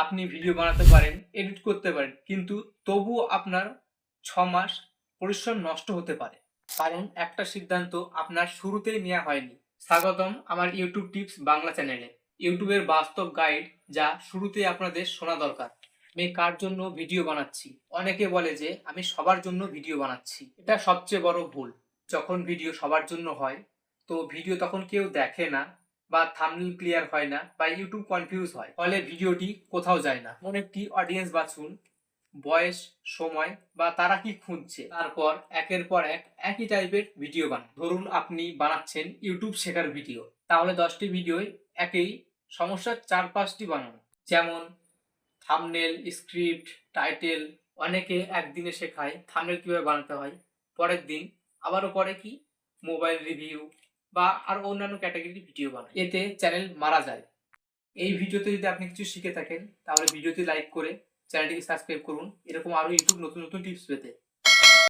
আপনি ভিডিও বানাতে পারেন, এডিট করতে পারেন, কিন্তু তবুও আপনার 6 মাস পরিশ্রম নষ্ট হতে পারে। কারণ একটা সিদ্ধান্ত আপনার শুরুতেই নেওয়া হয়নি। স্বাগতম আমার ইউটিউব টিপস বাংলা চ্যানেলে। ইউটিউবের বাস্তব গাইড যা শুরুতেই আপনাদের শোনা দরকার। আমি কার জন্য ভিডিও বানাচ্ছি? অনেকে বলে যে আমি সবার জন্য ভিডিও বানাচ্ছি। এটা সবচেয়ে বড় ভুল। যখন ভিডিও সবার জন্য হয়, তো ভিডিও তখন কেউ দেখে না, বা থাম্বনেল ক্লিয়ার হয় না, বা ইউটিউব কনফিউজ হয়, ফলে ভিডিওটি কোথাও যায় না। এমন একটি অডিয়েন্স বাছুন, বয়স, সময় বা তারা কি খুঁজছে, তারপর একের পর এক একই টাইপের ভিডিও বানান। ধরুন আপনি বানাচ্ছেন ইউটিউব শেখার ভিডিও, তাহলে 10টি ভিডিওয় একই সমস্যার 4-5টি বানান। যেমন থাম্বনেল, স্ক্রিপ্ট, টাইটেল। অনেকে একদিনে শেখায় থাম্বনেল কিভাবে বানাতে হয়, পরের দিন আবারও করে কি মোবাইল রিভিউ বা আর অন্যান্য ক্যাটাগরির ভিডিও বানায়। এতে চ্যানেল মারা যায়। এই ভিডিওতে যদি আপনি কিছু শিখে থাকেন, তাহলে ভিডিওটি লাইক করে চ্যানেলটিকে সাবস্ক্রাইব করুন, এরকম আরো ইউটিউব নতুন নতুন টিপস পেতে।